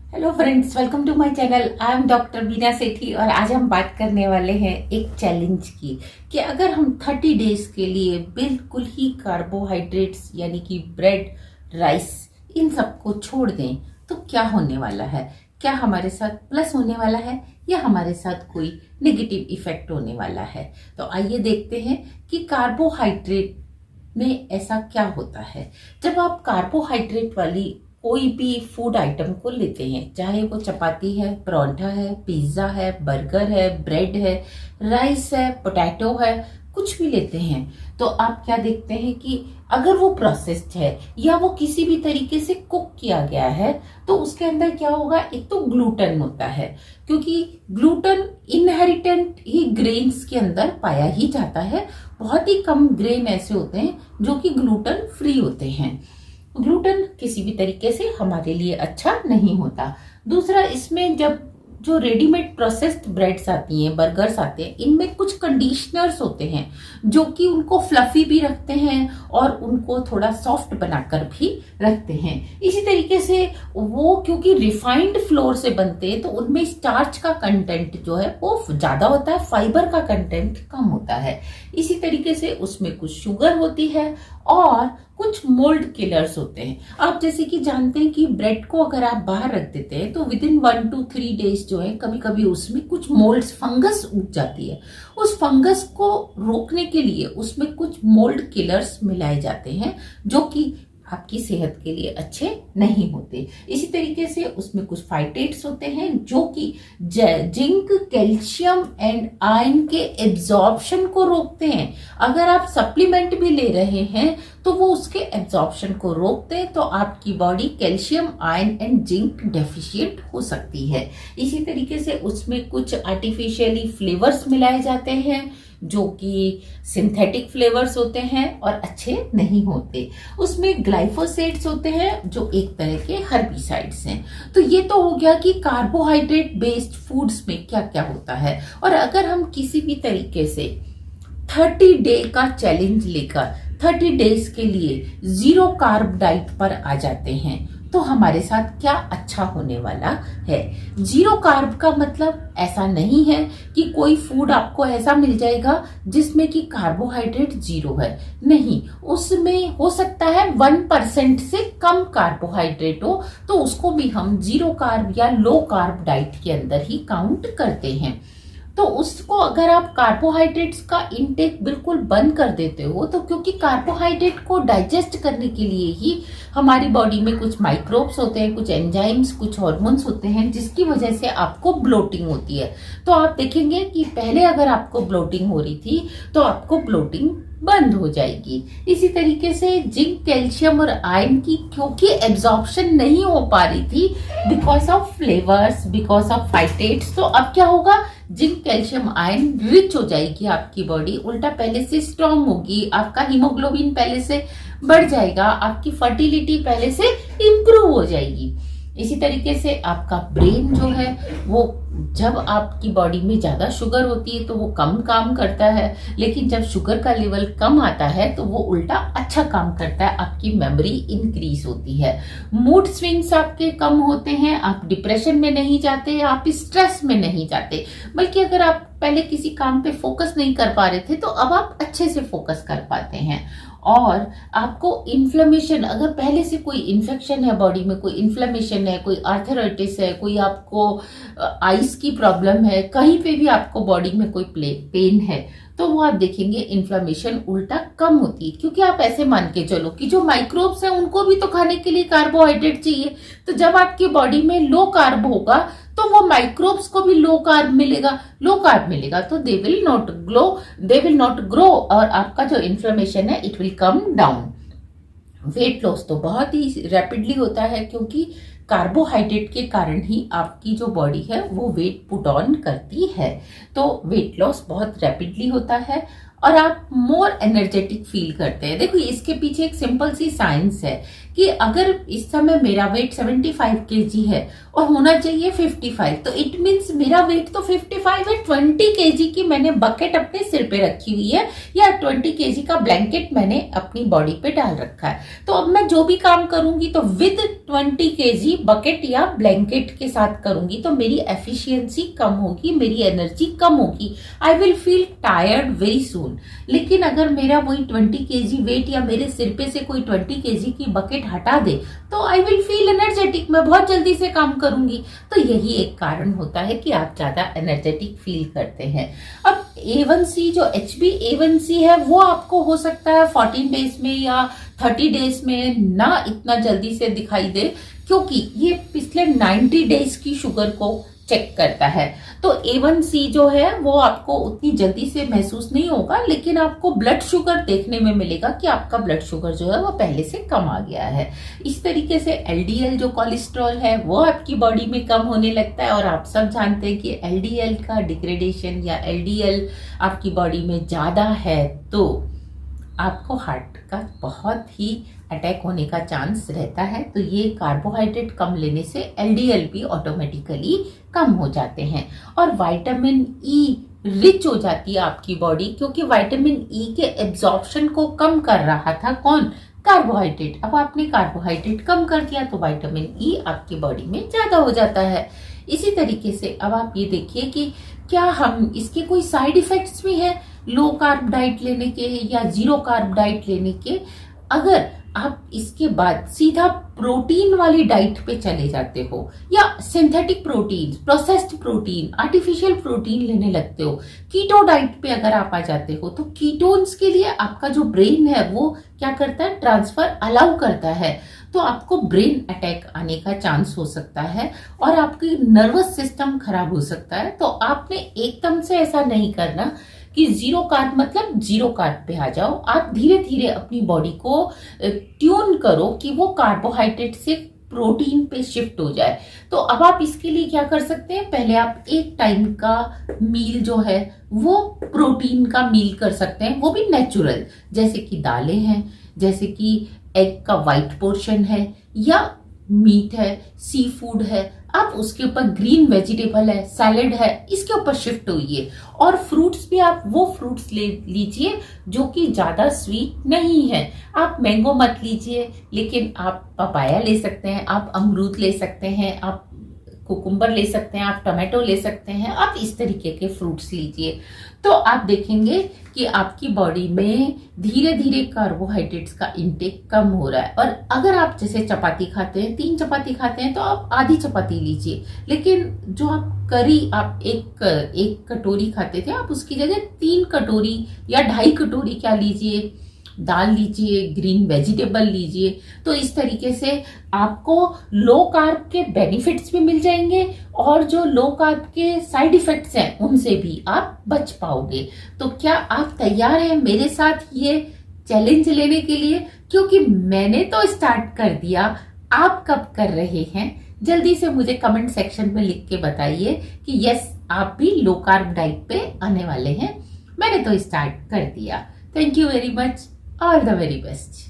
Hello friends, welcome to my channel. I am doctor Bina Sethi और आज हम बात करने वाले हैं एक चैलेंज की कि अगर हम 30 डेज के लिए बिल्कुल ही कार्बोहाइड्रेट्स यानी कि ब्रेड, राइस, इन सबको छोड़ दें तो क्या होने वाला है। क्या हमारे साथ प्लस होने वाला है या हमारे साथ कोई नेगेटिव इफेक्ट होने वाला है। तो आइए देखते हैं कि कार्बोहाइड्रेट में ऐसा क्या होता है। जब आप कार्बोहाइड्रेट वाली कोई भी फूड आइटम को लेते हैं, चाहे वो चपाती है, परोंठा है, पिज्ज़ा है, बर्गर है, ब्रेड है, राइस है, पोटैटो है, कुछ भी लेते हैं, तो आप क्या देखते हैं कि अगर वो प्रोसेस्ड है या वो किसी भी तरीके से कुक किया गया है तो उसके अंदर क्या होगा। एक तो ग्लूटेन होता है, क्योंकि ग्लूटेन इनहेरिटेंट ही ग्रेन्स के अंदर पाया ही जाता है। बहुत ही कम ग्रेन ऐसे होते हैं जो कि ग्लूटेन फ्री होते हैं। ग्लूटेन किसी भी तरीके से हमारे लिए अच्छा नहीं होता। दूसरा, इसमें जब जो रेडीमेड प्रोसेस्ड ब्रेड्स आती हैं, बर्गर्स आते हैं, इनमें कुछ कंडीशनर्स होते हैं जो कि उनको फ्लफी भी रखते हैं और उनको थोड़ा सॉफ्ट बनाकर भी रखते हैं। इसी तरीके से वो क्योंकि रिफाइंड फ्लोर से बनते हैं तो उनमें स्टार्च का कंटेंट जो है वो ज्यादा होता है, फाइबर का कंटेंट कम होता है। इसी तरीके से उसमें कुछ शुगर होती है और कुछ मोल्ड किलर्स होते हैं। आप जैसे कि जानते हैं कि ब्रेड को अगर आप बाहर रख देते हैं तो विद इन 1 to 3 डेज जो है कभी कभी उसमें कुछ मोल्ड फंगस उग जाती है। उस फंगस को रोकने के लिए उसमें कुछ मोल्ड किलर्स मिलाए जाते हैं जो कि आपकी सेहत के लिए अच्छे नहीं होते। इसी तरीके से उसमें कुछ फाइटेट्स होते हैं जो कि जिंक, कैल्शियम एंड आयरन के एब्जॉर्प्शन को रोकते हैं। अगर आप सप्लीमेंट भी ले रहे हैं तो वो उसके एब्जॉर्प्शन को रोकते हैं, तो आपकी body calcium, iron and zinc deficient हो सकती है। इसी तरीके से उसमें कुछ आर्टिफिशियली फ्लेवर्स मिलाए जाते हैं जो कि सिंथेटिक फ्लेवर्स होते हैं और अच्छे नहीं होते। उसमें ग्लाइफोसेट्स होते हैं जो एक तरह के हर्बिसाइड्स हैं। तो ये तो हो गया कि कार्बोहाइड्रेट बेस्ड फूड्स में क्या क्या होता है। और अगर हम किसी भी तरीके से 30 डे का चैलेंज लेकर 30 डेज के लिए जीरो कार्ब डाइट पर आ जाते हैं तो हमारे साथ क्या अच्छा होने वाला है। जीरो कार्ब का मतलब ऐसा नहीं है कि कोई फूड आपको ऐसा मिल जाएगा जिसमें कि कार्बोहाइड्रेट जीरो है। नहीं, उसमें हो सकता है 1% से कम कार्बोहाइड्रेट हो, तो उसको भी हम जीरो कार्ब या लो कार्ब डाइट के अंदर ही काउंट करते हैं। तो उसको अगर आप कार्बोहाइड्रेट्स का इनटेक बिल्कुल बंद कर देते हो तो क्योंकि कार्बोहाइड्रेट को डाइजेस्ट करने के लिए ही हमारी बॉडी में कुछ माइक्रोब्स होते हैं, कुछ एंजाइम्स, कुछ हार्मोन्स होते हैं जिसकी वजह से आपको ब्लोटिंग होती है। तो आप देखेंगे कि पहले अगर आपको ब्लोटिंग हो रही थी तो आपको ब्लोटिंग बंद हो जाएगी। इसी तरीके से जिंक, कैल्शियम और आयरन की क्योंकि एब्जॉर्प्शन नहीं हो पा रही थी because of flavours, because of phytates, तो अब क्या होगा, जिंक, कैल्शियम, आयरन रिच हो जाएगी आपकी बॉडी, उल्टा पहले से स्ट्रांग होगी, आपका हीमोग्लोबिन पहले से बढ़ जाएगा, आपकी फर्टिलिटी पहले से इंप्रूव हो जाएगी। इसी तरीके से आपका ब्रेन जो है वो, जब आपकी बॉडी में ज्यादा शुगर होती है तो वो कम काम करता है, लेकिन जब शुगर का लेवल कम आता है तो वो उल्टा अच्छा काम करता है, आपकी मेमोरी इंक्रीज होती है, मूड स्विंग्स आपके कम होते हैं, आप डिप्रेशन में नहीं जाते, आप स्ट्रेस में नहीं जाते, बल्कि अगर आप पहले किसी काम पे फोकस नहीं कर पा रहे थे तो अब आप अच्छे से फोकस कर पाते हैं। और आपको इन्फ्लेमेशन, अगर पहले से कोई इन्फेक्शन है बॉडी में, कोई इन्फ्लेमेशन है, कोई आर्थराइटिस है, कोई आपको आइस की प्रॉब्लम है, कहीं पे भी आपको बॉडी में कोई पेन है, तो वो आप देखेंगे इन्फ्लेमेशन उल्टा कम होती है। क्योंकि आप ऐसे मान के चलो कि जो माइक्रोब्स हैं उनको भी तो खाने के लिए कार्बोहाइड्रेट चाहिए, तो जब आपकी बॉडी में लो कार्ब होगा तो वो माइक्रोब्स को भी लो कार्ब मिलेगा तो दे विल नॉट ग्रो और आपका जो इन्फ्लेमेशन है it will come down. Weight loss तो बहुत ही रैपिडली होता है क्योंकि कार्बोहाइड्रेट के कारण ही आपकी जो बॉडी है वो वेट पुट ऑन करती है, तो वेट लॉस बहुत रैपिडली होता है। और आप मोर एनर्जेटिक फील करते हैं। देखो इसके पीछे एक सिंपल सी साइंस है कि अगर इस समय मेरा वेट 75 केजी है और होना चाहिए 55, तो इट मीन्स मेरा वेट तो 55 है, 20 केजी की मैंने बकेट अपने सिर पे रखी हुई है या 20 केजी का ब्लैंकेट मैंने अपनी बॉडी पे डाल रखा है। तो अब मैं जो भी काम करूंगी तो विद 20 केजी बकेट या ब्लैंकेट के साथ करूंगी तो मेरी एफिशिएंसी कम होगी, मेरी एनर्जी कम होगी, I will feel tired very soon. लेकिन अगर मेरा वही 20 केजी वेट या मेरे सिर पे से कोई 20 केजी की बकेट हटा दे तो आई विल फील एनर्जेटिक, मैं बहुत जल्दी से काम करूंगी। तो यही एक कारण होता है कि आप ज्यादा एनर्जेटिक फील करते हैं। अब A1C जो HbA1c है वो आपको हो सकता है 14 डेज में या 30 डेज में ना इतना जल्दी से दिखाई दे, क्योंकि ये पिछले 90 डेज की शुगर को चेक करता है। तो A1C जो है वो आपको उतनी जल्दी से महसूस नहीं होगा, लेकिन आपको ब्लड शुगर देखने में मिलेगा कि आपका ब्लड शुगर जो है वो पहले से कम आ गया है। इस तरीके से LDL जो कोलेस्ट्रॉल है वो आपकी बॉडी में कम होने लगता है। और आप सब जानते हैं कि LDL का डिग्रेडेशन या LDL आपकी बॉडी में ज्यादा है तो आपको हार्ट का बहुत ही अटैक होने का चांस रहता है। तो ये कार्बोहाइड्रेट कम लेने से LDL भी ऑटोमेटिकली कम हो जाते हैं। और विटामिन E रिच हो जाती है आपकी बॉडी, क्योंकि विटामिन E के एब्जॉर्प्शन को कम कर रहा था कौन? कार्बोहाइड्रेट। अब आपने कार्बोहाइड्रेट कम कर दिया तो विटामिन E आपकी बॉडी में ज्यादा हो जाता है। इसी तरीके से अब आप ये देखिए कि क्या हम इसके कोई साइड इफेक्ट्स भी हैं लो कार्ब डाइट लेने के या जीरो कार्ब डाइट लेने के। अगर आप इसके बाद सीधा प्रोटीन वाली डाइट पे चले जाते हो या synthetic protein, processed protein, artificial protein लेने लगते हो, कीटो डाइट पे अगर आप आ जाते हो, तो कीटोन्स के लिए आपका जो ब्रेन है वो क्या करता है? ट्रांसफर अलाउ करता है। तो आपको ब्रेन अटैक आने का चांस हो सकता है और आपकी नर्वस सिस्टम खराब हो सकता है। तो आपने एकदम से ऐसा नहीं करना कि जीरो कार्ब मतलब जीरो कार्ब पे आ जाओ। आप धीरे धीरे अपनी बॉडी को ट्यून करो कि वो कार्बोहाइड्रेट से प्रोटीन पे शिफ्ट हो जाए। तो अब आप इसके लिए क्या कर सकते हैं? पहले आप एक टाइम का मील जो है वो प्रोटीन का मील कर सकते हैं, वो भी नेचुरल, जैसे कि दालें हैं, जैसे कि एग का वाइट पोर्शन है या मीट है, सी फूड है, आप उसके ऊपर ग्रीन वेजिटेबल है, सैलेड है, इसके ऊपर शिफ्ट होइए। और फ्रूट्स भी आप वो फ्रूट्स ले लीजिए जो कि ज्यादा स्वीट नहीं है। आप मैंगो मत लीजिए, लेकिन आप पपाया ले सकते हैं, आप अमरूद ले सकते हैं, आप कुकुम्बर ले सकते हैं, आप टमाटो ले सकते हैं, आप इस तरीके के फ्रूट्स लीजिए। तो आप देखेंगे कि आपकी बॉडी में धीरे धीरे कार्बोहाइड्रेट्स का इंटेक कम हो रहा है। और अगर आप जैसे चपाती खाते हैं, 3 चपाती खाते हैं, तो आप आधी चपाती लीजिए। लेकिन जो आप करी आप एक कटोरी खाते थे, आप उसकी जगह 3 कटोरी या 2.5 कटोरी क्या लीजिए, दाल लीजिए, ग्रीन वेजिटेबल लीजिए। तो इस तरीके से आपको लो कार्ब के बेनिफिट्स भी मिल जाएंगे और जो लो कार्ब के साइड इफेक्ट्स हैं उनसे भी आप बच पाओगे। तो क्या आप तैयार हैं मेरे साथ ये चैलेंज लेने के लिए? क्योंकि मैंने तो स्टार्ट कर दिया, आप कब कर रहे हैं? जल्दी से मुझे कमेंट सेक्शन में लिख के बताइए कि यस आप भी लो कार्ब डाइट पे आने वाले हैं। मैंने तो स्टार्ट कर दिया। Thank you very much, all the very best.